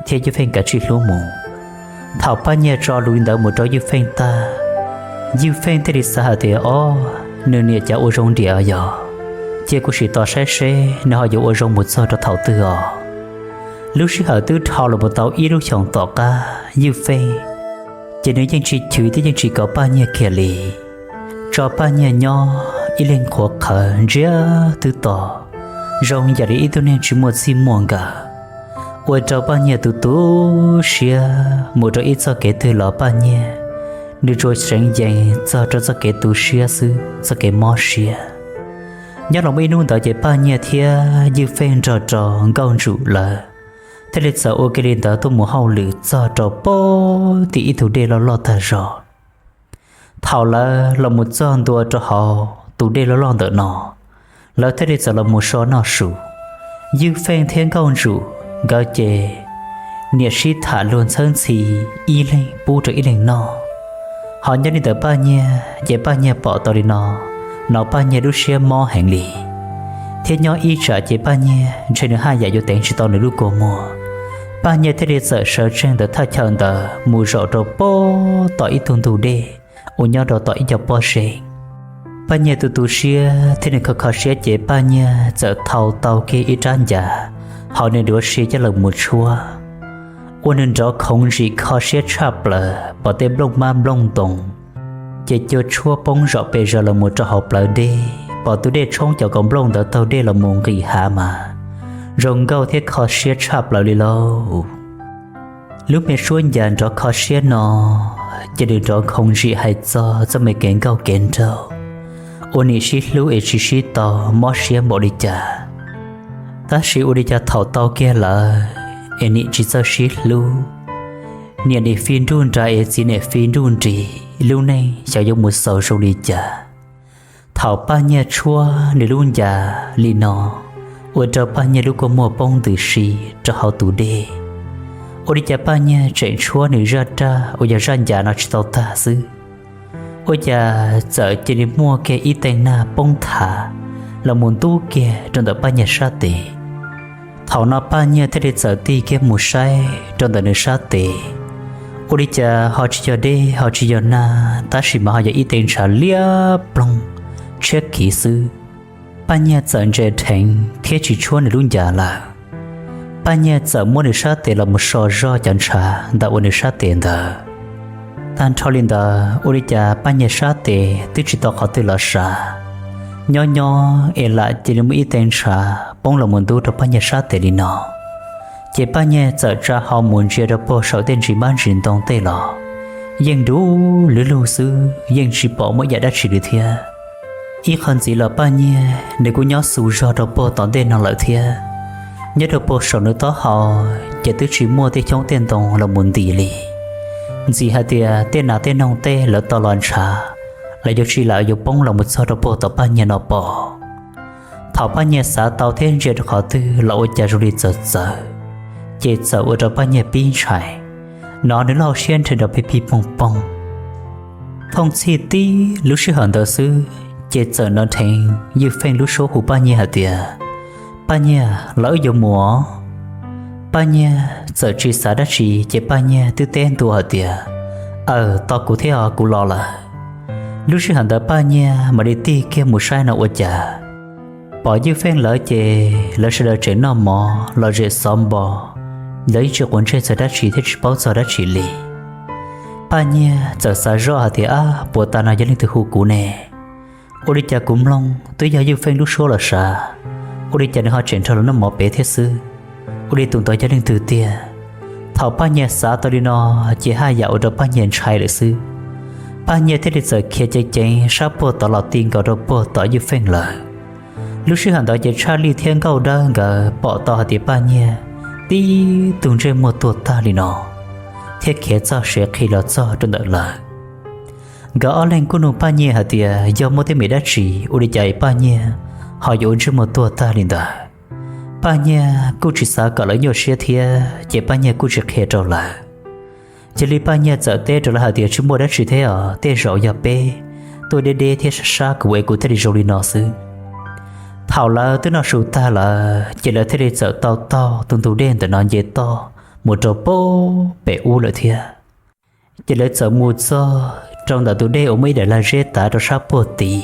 thế như phen cả chỉ lúa mù thảo ba nhà cho lùi đỡ một cho như phen ta như phen thế thì sao thì nửa nè cháu ở trong địa giờ chỉ có sự to xe nó họ ở trong một số cho thảo tư lúc sĩ họ tư thảo là một tàu ít lúc chọn tỏ ca như phen chỉ nếu dân chỉ chửi thì dân chỉ có ba nhà kia lì cho ba nhà nho ít lên khó khăn ría tư tỏ rong giờ đi tôi nên chỉ một sim mòn cả ở trong ba nhà tu xia một trong ít cho kẻ từ lọ ba nhà nếu rồi sáng dậy cho kẻ tu xia sư cho kẻ mò xia nhớ lòng bên nuôi tại chế ba nhà thia như phen trò công chủ là thế lịch sử ok lên tới tôi muốn hậu lử trò bó thì ít thủ đề lo ta rồi thảo là một con tua cho họ thủ đề lo đỡ nọ là thế lịch sử là một số nọ sủ như phen thiên công chủ gạo chè nhiệt sĩ thả luôn sơn xì y lên bu cho y lên nọ họ nhớ đi tới ba nhà chế ba nhà bỏ tàu đi nó ba nhà đu xe mò hành lý thế nhỏ y trả chế ba nhà trên hai giải vô tiền chỉ tàu nữa lúc cô mua ba nhà thế để sợ trên để thay chọn tờ mù rọ đồ bó tỏi thùng tù đê ô nhau đồ tỏi dọc bó xe ba nhà tụ xe thế nên khó xe chế ba nhà giờ thầu tàu kia ít tràn giả họ nên đua xe cho lần một chua ô nên rõ không gì khó xe chạp là bỏ tên lông mam lông tùng chỉ cho chua bông rõ bây giờ là một trò học lại đi bỏ tôi để trông cho con lông đỡ tàu đây là môn kỳ hạ mà rồng gâu thế khó xe chạp lại đi lâu lúc mẹ xuân dàn rõ khó xe nó chỉ được rõ không gì hay cho mẹ kén gâu kén đâu ô nị xí lưu ấy xí tàu mót xe bỏ đi chả ta xí ô đi chả thảo tàu kia là em nị chỉ cho xí lưu nè để phiên đun ra ấy chỉ nè phiên đun trì lưu này sẽ dùng một sầu sầu đi chả thảo ba nhà chua để luôn già li nọ ở trong ba nhà lúc có mua bông từ xì cho họ tủ đê ở đi chả ba nhà chạy chua để ra ở nhà ra nhà nó chỉ tao ta xứ ở nhà sợ chỉ để mua cái ít tiền na bông thả là muốn tu kia trong đó ba nhà sát tệ thảo nó ba nhà thế để sợ ti cái một sai trong đó nơi sát tệ ở đi chả họ chỉ cho đê họ chỉ cho na ta chỉ mà họ giờ ít tiền trả lia plong chết kỹ sư ba nhà dẫn về thành thiết chỉ chua để luôn già là ba nhà dẫn mua để sát tiền là một số do chẳng trả đã ôn để sát tiền đó tan cho lên đó ôn để trả ba nhà sát tiền tức chỉ tao họ từ là sa nhỏ em lại chỉ được một ít tiền trả bông là muốn tu cho ba nhà sát tiền đi nọ chỉ ba nhà dẫn ra họ muốn chia được bao số tiền chỉ bán riêng tông tê lọ nhưng đủ lứa lưu sư nhưng chỉ bỏ mỗi giá đã chỉ được thiệt ít hơn gì là ba nhà để cô nhớ sủ ra đầu bộ tỏ tên nào lợi thiệt nhớ đầu bộ sổ nữa đó họ chỉ tự chỉ mua thì trong tiền đồng là muốn tỷ lệ gì hả tiệt tên nào tên nông tê là to loạn trả lại cho chỉ lại dùng bông là một số đầu bộ tỏ ba nhà nó bỏ thảo ba nhà xã tàu thiên dệt họ tư là ôi cha du lịch giờ chế sợ ở đó bao nhiêu pin chạy nó đến lo xuyên trên đó pi bông bông thông chi tí lúc xưa hận đầu sư chế sợ nó thành như phèn lúc số hủ bao nhiêu hạt tiền bao nhiêu lỡ dùng mùa bao nhiêu sợ chỉ xả đất chỉ chế bao nhiêu tư tên tua hạt tiền tao cũng thấy họ cũng lo là lúc xưa hận đầu bao nhiêu mà đi ti kia một sai nào ở chả bỏ như phèn lỡ chế lỡ sẽ đợi chuyện nó mò lỡ dễ xóm bò lấy cho quần trên sợ đất chỉ thích bao giờ đất chỉ lì bao nhiêu giờ xả rõ thì bộ ta nào dân từ khu cũ nè ô đi cha cũng long tới giờ như phèn lúc số là啥ô đi cha nó họ chuyển cho nó mỏ bé thế sư ô đi tụng tới gia đình từ tia thảo bao nhiêu xã tôi đi nó chỉ hai dạo đó bao nhiêu trai được sư bao nhiêu thế thì giờ kia chạy chạy sắp bộ tỏ lọt tiền cầu đâu bộ tỏ như phèn lợi lúc xưa hẳn đó chỉ Charlie thiên cầu đó gờ bỏ tỏ thì bao nhiêu tí tụng trên một tuổi ta đi nó thế kia cho sẽ khi lo cho trong đợt lợi gỡ lên của nó bao nhiêu hả tiệt do một thế mỹ đã chỉ u đi chạy bao nhiêu họ dồn trên một tuổi ta đi đó bao nhiêu cô chỉ sợ cỡ lấy nhiều xe thiệt chỉ bao nhiêu cô chỉ khe trâu lại chỉ li bao nhiêu giờ tết rồi là hả tiệt chúng mua đã chỉ thế ở tết rồi giờ bé tôi đê thế xa của ấy của thế đi rồi đi nó xứ thảo là tôi nó sụt ta là chỉ là thế đi giờ to tung tù đen từ nó dễ to một trò bố bể u lợi thiệt chỉ là giờ mua cho trong đó tụi đây ông ấy để là rết ta cho sắp bột tí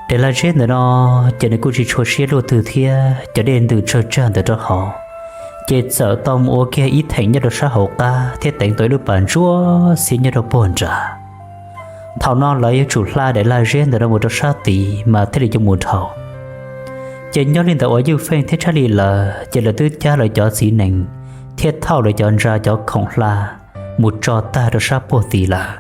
để là rết nữa nó cho nên cô chỉ cho xe lô từ thia cho đến từ chơi tràn từ cho họ chỉ sợ tôm ok ít thành nhất được xã hội ta thế tỉnh tới được bản chúa xin nhất được buồn trả thảo non lấy chủ la để là rết nữa một cho sát tí mà thế thì cho một thảo chỉ nhớ lên tàu ở dưới phèn thế trả lời là chỉ là tư cha lời cho xí nành thiết thảo lời chọn ra cho khổng la một trò ta được sắp bột tí là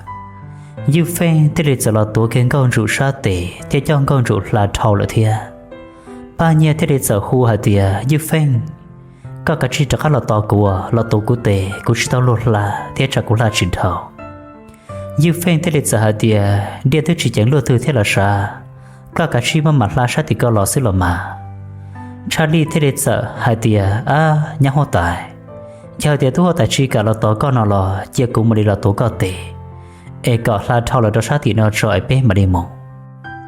như phèn thế để giờ là tổ kiến con rượu sa tệ thế cho con rượu là thầu là thiệt bao nhiêu thế để giờ khu hạt tiệt như phèn các cái chi chắc là to của là tổ của tệ của chỉ tao lột là thế chắc cũng là chỉ thầu như phèn thế để giờ hạt tiệt địa thứ chỉ chẳng lột thứ thế là sao các cái chi mà mặt là sát thì có lò xí lò mà Charlie thế để giờ hạt tiệt nhá hoa tài chờ tiệt thu hoa tài chi cả là to con nào là chia cũng mà đi là tổ có tệ có là thảo là đó sát thì nó rồi bé mà đi mong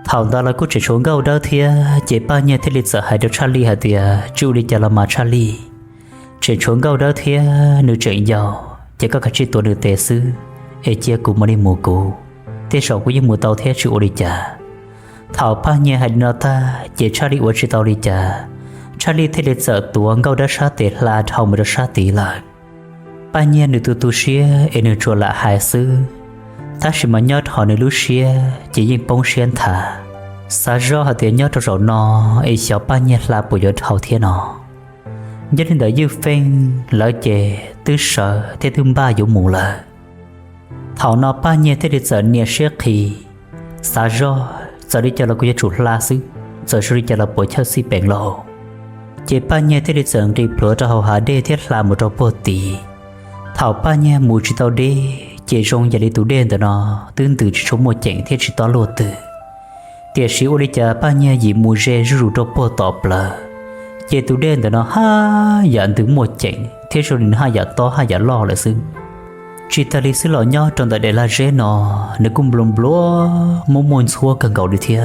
thảo đó là cô chỉ xuống gấu đó thì chỉ bao nhiêu thế lịch sử hai đứa Charlie hả thì chú đi chờ là mà Charlie chỉ xuống gấu đó thì nữ chuyện giàu chỉ có cái chuyện tuổi nữ tệ sư chia cùng mà đi mùa cũ thế sau của những mùa tàu thế chú đi chờ thảo bao nhiêu hai đứa ta chỉ Charlie ở chỉ tàu đi chờ Charlie thế lịch sử tuổi gấu đó sát tệ là thảo mà đó sát tỷ lại bao nhiêu nữ tu xia nữ chùa là hai sư ta chỉ mà nhớ họ nơi Lucia chỉ những bông sen thả sao rõ họ tiền nhớ cho rồi nó ấy sợ bao nhiêu là bùi giọt hậu thiên nó nhất định đợi dư phèn lỡ chè tư sợ thế thứ ba dũng mù lợ thảo nó bao nhiêu thế để giờ nia xét thì sao rõ giờ đi cho là cô chủ la xứ giờ đi cho là bùi theo si bèn lộ chỉ bao nhiêu thế để giờ đi plot cho hậu hạ đê thiết là một trò bồ tì thảo bao nhiêu mù chỉ tao đê chỉ trong gia đình tụi đen nó tương tự chỉ trong một trận thiết chỉ to lột từ tiệt sĩ ô đi chờ bao nhiêu gì mùi rê rủ cho bộ tọp lờ chỉ tụi đen nó ha nhận từ một trận thiết cho nên hai giờ to hai giờ lo là xứ chỉ ta đi xứ lọ nhau trong tại đây là rê nó cũng blom bló mong muốn xua cần cầu đi thia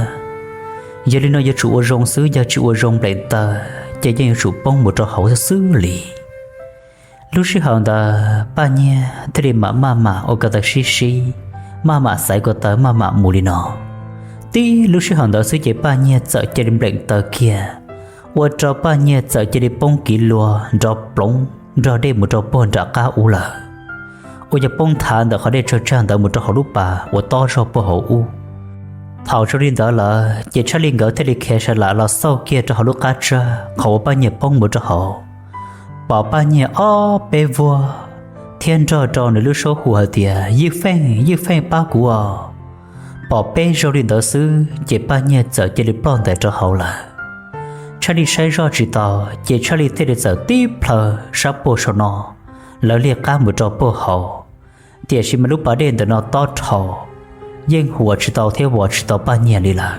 gia đình nó giờ chủ ở trong xứ giờ chủ ở trong lại ta chỉ giờ chủ bông một trò hậu xứ lì lúc xưa họ đã bao nhiêu thì mà ở cái xí xí mà sai của tớ mà mù đi nó tí lúc xưa họ đã sử dụng bao nhiêu sợ cho đến bệnh tờ kia và cho bao nhiêu sợ cho đến bông kỹ lúa cho bông cho đến một cho bông trả cá u lờ ở nhà bông thản đã khỏi để cho trang đã một cho họ lúc bà và to cho bông hậu u thảo cho đến đó là chỉ cho liên gỡ thế thì kia sẽ là sau kia cho họ lúc cá cha họ bao nhiêu bông một cho họ bỏ bao nhiêu bé vua thiên trò nơi lúc số hùa tiệt như phèn bao của bỏ bé rồi đi đỡ sư chỉ bao nhiêu giờ chỉ được plon tại cho hậu là Charlie sai rõ chỉ tao chỉ Charlie thế để giờ tiếp phờ sắp bổ sung nó lỡ liệt cá một trò bổ hậu tiệt chỉ mà lúc bà đen từ nó to thò nhưng hùa chỉ tao theo hùa chỉ tao bao nhiêu đi là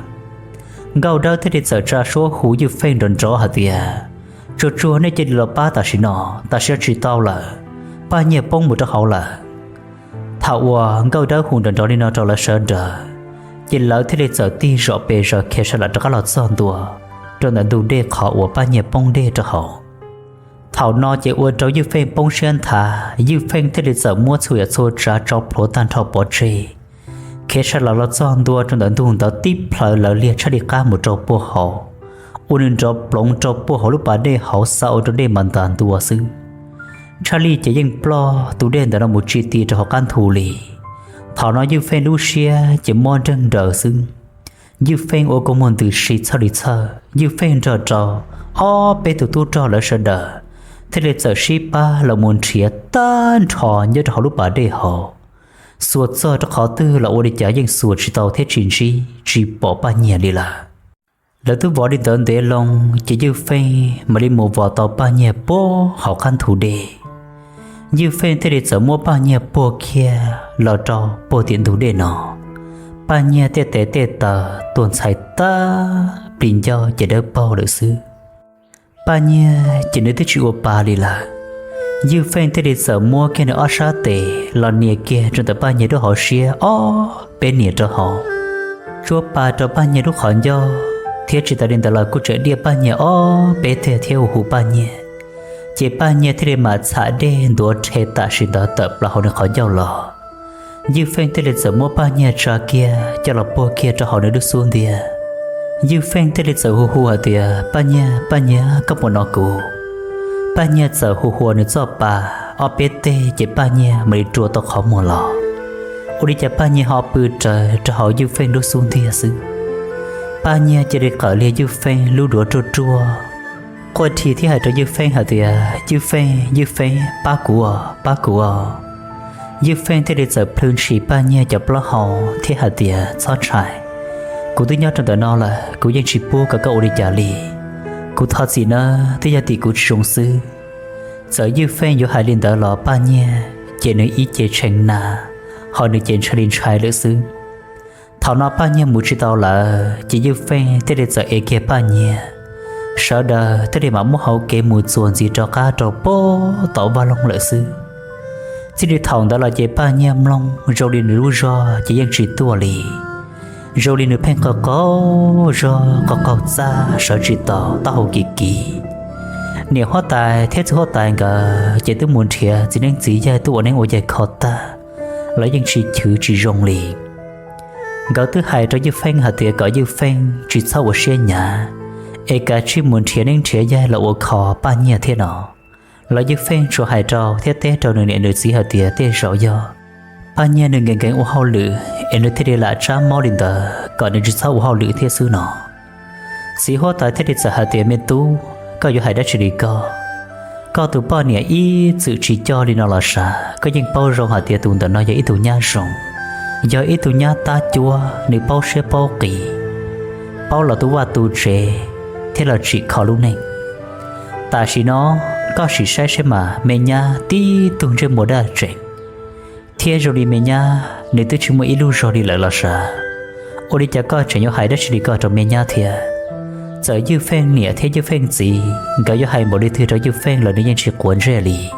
gạo đó thế để giờ ra số hùa như phèn đòn rõ hả tiệt chua nên chỉ là ba ta chỉ nọ ta sẽ chỉ tao là ba nhẹ bông một trâu hậu là thảo hòa câu đó hùng đàn đó đi nó trâu là sơn đờ chỉ lỡ thế để giờ ti rõ bề rõ khe sẽ là các lọt son tua cho nên đủ để khó của ba nhẹ bông để cho họ thảo nó chỉ uốn trâu như phèn bông sơn thả như phèn thế để giờ mua chuột xô trả trâu pro tan trâu bỏ trì khe sẽ là lọt son tua cho nên đủ đó tiếp lời lời liệt cho đi cả một trâu bùa họ uốn trâu plong trâu bùa họ lúc bà để họ sao cho để mình tàn tua xứ Charlie chỉ dừng plo tụ đen đã là một chi tiết cho họ can thủ lì thảo nói như phèn Lucia chỉ mòn chân đờ xưng như phèn ô công môn từ sĩ sao đi sao như phèn trò bé tụ tu trò là sợ đờ thế nên giờ sĩ ba là muốn chia tan trò như họ lúc bà để họ suốt giờ cho họ tư là ô đi trả dừng suốt chỉ tàu thế chỉ bỏ ba nhà đi là tôi bỏ đi tận để lòng chỉ như phèn mà đi một vỏ tàu ba nhà bố họ can thủ đề như phèn thế để giờ mua ba nhà bố kia là trò bố tiền thủ đề nọ ba nhà tê tờ tuần sai ta bình do chỉ đỡ bao được xứ ba nhà chỉ nói tới chuyện ba đi là như phèn thế để giờ mua cái nó sát tệ là nia kia trong tập ba nhà đó họ xia bên nia cho họ chúa ba cho ba nhà đó họ do thiết chỉ ta đến đó là cô trẻ đi ba nhà bé theo hủ ba nhà chỉ ba nhà thế mà xả đen đuổi thế ta xin đó tập là họ được khỏi giàu lò như phèn thế lịch sử mua ba nhà trà kia cho là bố kia cho họ được xuống địa như phèn thế lịch sử hù ở địa ba nhà có một nó cụ ba nhà giờ hù nữa cho bà bé chỉ ba nhà mới chùa tao khó một lò đi cho ba nhà họ bự trời cho họ như phèn được xuống địa xứ ba nhà chỉ để cởi liền như phèn lưu đũa chua qua thì hai cho như phèn hả thì như phèn ba của như phèn thế để giờ plun chỉ ba nhà cho bao họ thì hả thì xót trái cụ tôi nhớ trong đó nó là cụยังchỉ bua cả cậu đi trả lì cụ thọ gì nữa thì giờ thì cụ trông sư giờ như phènอยู่hai liền đó là ba nhà chỉ nói ý chỉ tranh nà họ được chỉ cho liền trái nữa sư thảo nó ba nhà muốn chỉ tao là chỉ như phèn thế để giờ ế kia ba nhà sợ đờ thế để mà mua hậu kê mùi chuồn gì cho cá cho bố tao ba lông lợi sư chỉ đi thòng đó là chỉ ba nhà lông rồi đi nửa rò chỉยังchỉ tua lì rồi đi nửa pen có xa sợ chỉ tao hậu kỳ nhiều hoa tài thế hoa tài cả chỉ tôi muốn thiệt chỉ nên chỉ ra tôi nên ngồi dậy khó ta lấyยังchỉ rong lì gạo thứ hai cho như phèn hạt tiệt có như phèn chỉ sau ở xe nhà cả chỉ muốn thiệt nên thiệt ra là ở khó ba nhà thế nào lấy như phèn cho hai trâu thế té trâu nửa nửa xí hạt tiệt té rõ do ba nhà nửa ngành ngành ở hậu lử nửa thế đây là cha mau đình tờ còn nửa chỉ sau ở hậu lử thế xứ nọ xí hoa tài thế đây là hạt tiệt mê tu có như hai đã chỉ đi có từ bao nhiêu ý sự chỉ cho đi nó là啥có những bao rong hạt tiệt tụi nó vậy tụi nhà rong giờ ít tụi nhà ta chua nếu bao sẽ bao kỳ bao là tụi tụi trẻ thế là chỉ khó lúc này ta chỉ nó có chỉ sai sẽ mà mẹ nhà tí tụi trên một đợt trẻ thế rồi đi mẹ nhà nếu tôi chỉ muốn ít lúc rồi đi lại là sao ôi đi chả có trẻ nhau hai đã chỉ đi có trong mẹ nhà thiệt giờ như phen nè thế như phen gì gạo như hai một đi thừa như phen là những chuyện cuốn rẻ lì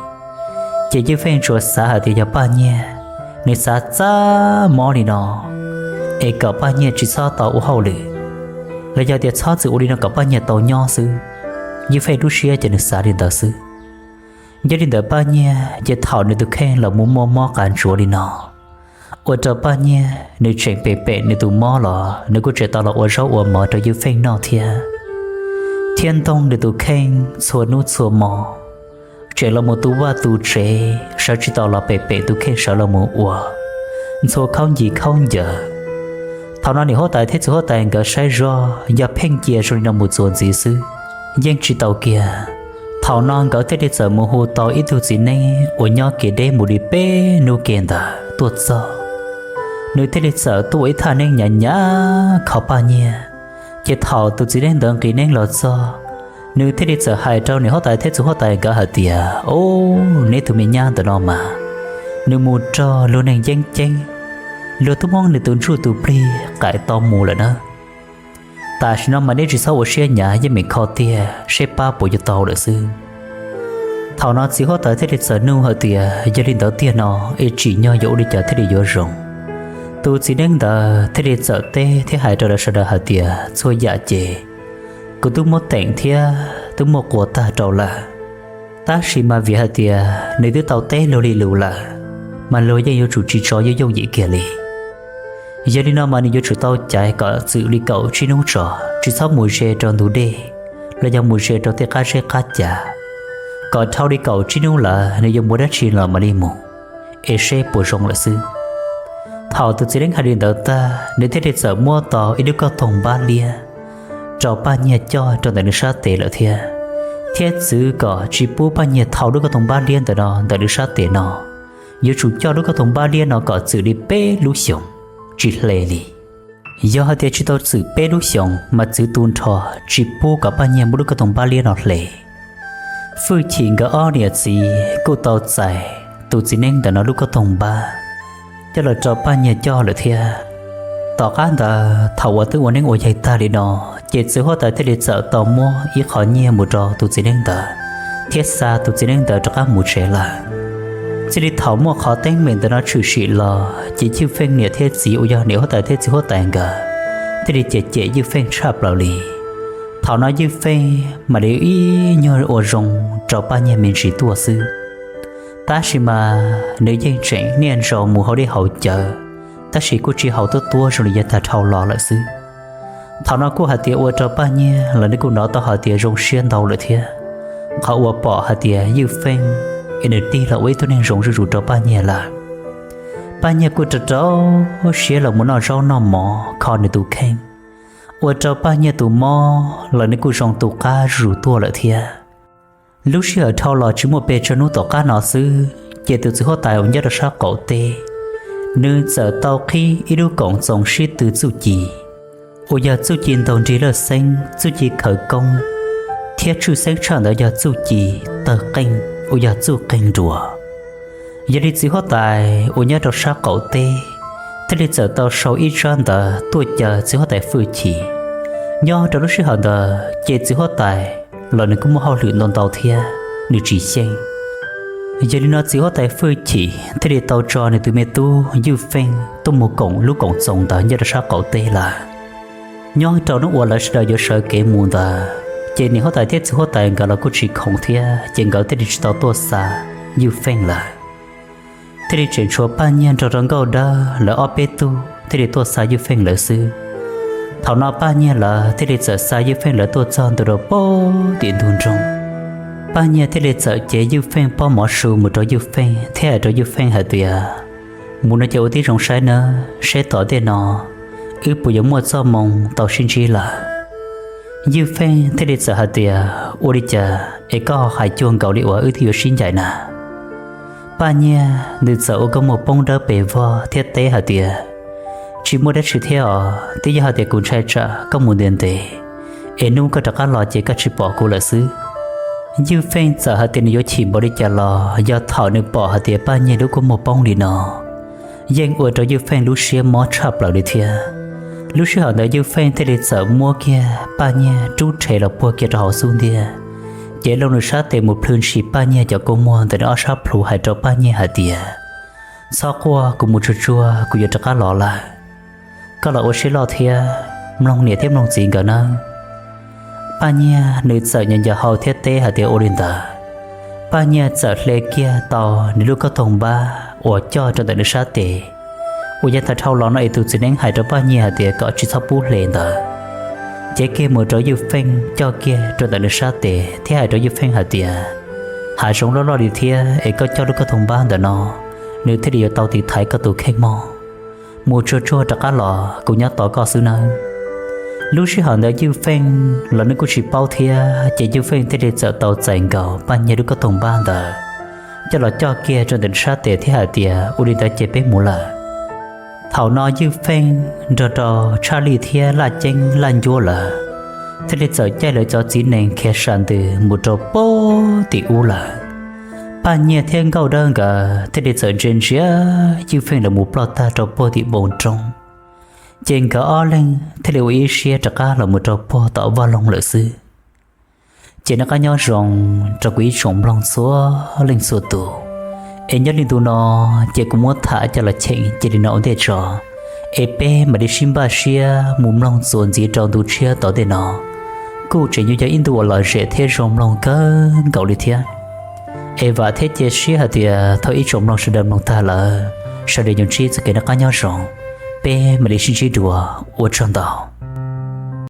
chỉ như phen chuột xã hạt thì nhà ba nhà nếu xã cha mò đi nó cả ba nhà chỉ sao tàu hậu lử là giờ tiệt sao sự đi nó cả ba nhà tàu nho sư như phen Lucia chỉ được xã đi tàu sư gia đình tàu ba nhà chỉ thảo nên tụi khen là muốn mò cản chúa đi nó ở tàu ba nhà nếu chuyện bể nếu tụi mò là nếu có chuyện tao là ở rau ở mò tàu như phen nọ thiên tông để tụi khen xua nút xua mò chuyện là một tụi trẻ sao chỉ tao là bể tụi khen sao là một xua không gì không giờ thảo nói họ tại thế họ tại cả sai do giờ phen kia rồi nằm một số gì sư nhưng chỉ tàu kia thảo non cả thế để giờ một hồ tàu ít thứ gì này ở nhau kia đây một đi bé nô kiện ta tuột giờ nếu thế để giờ tuổi thà nên nhả khó bao nhiêu chỉ thảo tụi chỉ nên đợi kỳ nên lọt giờ nếu thế để giờ hai trâu nếu họ tại thế họ tại cả hạt tiệt nếu tụi mình nhang tụi nó mà nếu một trâu luôn nên tranh luôn tụi mong để tụi chú tụi plei cãi to mù lại nữa ta chỉ nó mà nếu chỉ sau ở xe nhà với mình khó tia xe ba bộ cho tàu được sư thảo nó chỉ có tới thế để sợ nu hơi tia gia đình đầu tiên nó chỉ nhau dỗ đi chờ thế để dỗ rộng tôi chỉ đang đợi thế để sợ tê thế hại cho đã sợ đợi hơi tia xôi dạ chê cô tôi một tẹn thia tôi một của ta trâu là ta chỉ mà vì hơi tia nếu tôi tàu tê lô đi lù là mà lôi ra yêu chủ chỉ cho yêu dông gì kia li giờ đi nào mà yêu chủ tàu chạy cả sự đi cậu chỉ nấu trò chỉ sau mùi xe tròn đủ đê là dòng mùi xe tròn tiết cá xe cá chả còn thao đi cậu chỉ nấu là nếu dùng mùi đất chỉ là mà đi mù e xe bổ sung là sư thảo từ chỉ đến hai điện đầu ta nếu thế thì sợ mua tàu ít được có thùng ba lia trò ba nhà cho trong tại nước sát tệ là thiệt thiết giữ có chỉ bố ba nhà thảo được có thùng ba liên từ đó tại nước sát tệ nó giờ chủ cho được có thùng ba liên nó có xử lý bê lú sống chỉ lệ li do hai tiệt chỉ tao xử bê lú sống mà giữ tuôn thọ chỉ bố cả ba nhà mua được có thùng ba liên nó lệ phương chỉ cái o này gì cô tao chạy tụi chỉ nên để nó được có thùng ba cho là cho ba nhà cho là thiệt tao cá ta thầu ở tư vấn đến ngồi dạy ta đi đó chỉ sự hóa tại thế để sợ tao mua ít khó nhẹ một trò tụi chỉ nên ta thiết xa tụi chỉ nên ta cho các một trẻ là chỉ đi thầu mua khó tên mình ta nó trừ sĩ lo chỉ chịu phèn nhẹ thiết gì ở giờ nếu hóa tại thế sự hóa tại cả thế để chế chế như phèn sạp lão lì thầu nói như phèn mà để ý nhờ ở rồng cho ba nhà mình chỉ tua sư ta chỉ mà nếu dây chỉnh nên rồi mùa họ đi hậu chợ ta chỉ có chỉ hậu tốt tua rồi giờ ta thầu lò lại sư thảo nó cô hạt tiệt ở trong ba nhé là nếu cô nói tao hạt tiệt rong xuyên đầu lại thiệt họ ở bỏ hạt tiệt như phèn energy là ấy tôi nên rong rủ trong ba nhé là ba nhé cô trật trâu xía là muốn nói rau nó mỏ còn để tụ khen ở trong ba nhé tụ mò là nếu cô rong tụ cá rủ tua lại thiệt lúc xưa ở thao lò chỉ một bề cho nó tụ cá nó sư chỉ từ sự hot tài ông nhất là sao cậu tê nơi giờ tao khi ít đứa cộng dòng xí từ chủ chỉ ôi giờ chú chín đồng chí là sinh chú chỉ khởi công thiết chú sinh chọn ở giờ chú chỉ tờ kênh ôi giờ chú kênh rùa giờ đi chỉ hóa tài ôi nhớ được sao cậu tê thế đi giờ tao sau ít chọn tờ tôi chờ chỉ hóa tài phơi chỉ nhớ trong lúc xưa hận tờ chỉ hóa tài lần này cũng mua hao luyện non tàu thia nữ chỉ sinh giờ đi nó chỉ hóa tài phơi chỉ thế đi tàu trò này từ mẹ tu như phèn tôi một cổng lúc cổng sống tờ nhớ được sao cậu tê là nhớ trâu nó uổng là sự do sợ kẻ mù ta chỉ nếu họ tại thiết sự họ tại cả là có chỉ không thia chỉ gọi thiết digital tua xa như phèn là thế thì chuyển số ba nhân cho rong câu đó là opetu thế thì tua xa như phèn là sư thảo nào ba nhân là thế thì sợ xa như phèn là tua chọn từ đầu bố điện thun trong ba nhân thế thì sợ chế như phèn bao mỏ sù một chỗ như phèn thế ở chỗ như phèn hả tùy à muốn nó chịu tí trong sai nữa sẽ tỏ tiền nó bây giờ mua cho mong tàu sinh chi là như phèn thế để sợ hạt tiệt ô đi chờ ấy có hải chuông cầu đi ở thì sinh dài nè ba nha nữ sợ có một bông đỡ bể vo thiết tế hạt tiệt chỉ mua đất sự theo tí giờ hạt tiệt cũng chạy trả có một tiền tệ ấy nu có các lò chỉ các chỉ bỏ cô là xứ như phèn sợ hạt tiệt nếu chỉ bỏ đi chờ lò do thọ nữ bỏ hạt tiệt ba nha đâu có một bông đi nọ dân ở chỗ như phèn lúc xưa mót chập lại đi thiệt lúc xưa họ nói như phèn thế để sợ mua kia ba nha chú trẻ là mua kia cho họ xuống đi chỉ lâu nữa sát tiền một phương chỉ ba nha cho cô mua để nó sát phụ hai cho ba nha hạt tiền sau qua cùng một chút chua cũng cho cá lọ là cá lọ sẽ lọ thiệt lòng nhẹ thêm lòng gì cả nó ba nha nữ sợ nhận giờ họ thiết tế hạt tiền orienta ba nha sợ lê kia to nếu lúc có thùng ba ở cho tại nước sát tiền ôi giờ thật thâu lon ấy tụi xin đánh hại cho bao nhiêu hạt tiền có chỉ thắp bút lên đó chế kia một chỗ như phèn cho kia trong tại nước sát tiền thế hại chỗ như phèn hạt tiền hại sống đó lo đi thia ấy có cho nó có thùng ban đó nó nếu thế điều tàu thì thấy có tụi khen mò một chỗ cho cá lò cũng nhớ tỏ có xứ nào lúc xưa họ đã như phèn là nó cũng chỉ bao thia chỉ như phèn thế để sợ tàu chạy cầu bao nhiêu nó có thùng ban đó cho là cho kia trong tỉnh sát tiền thế hại tiền ôi đi tới chế bé mù là thảo nói như phèn rồi Charlie thia là chênh lan vô là thế để giờ chạy lại cho chỉ nên khe sàn từ một chỗ bố thì u là ba nhà thiên cầu đơn cả thế để giờ trên chia như phèn là một plot ta cho bố thì bồn trong trên cả ó lên thế liệu ý xia trả cá là một trò po tỏ vào lòng lợi sư trên nó cá nhỏ rồng trò quý trồng lòng xóa lên xua tù em nhớ lên tù nó chị cũng muốn thả cho là chạy chị đi nấu để trò em bé mà đi xin ba xia mồm lòng xuân gì tròn tù chia tỏ để nó cô chỉ như cho in tù ở rẻ thế rồng lòng cơ cậu đi thế em và thế chị xia hả thì thôi ít rồng lòng sẽ đâm lòng ta là sau đây những chi sẽ kể nó cá nhỏ rồng bé mà đi xin chi đùa ở trong tàu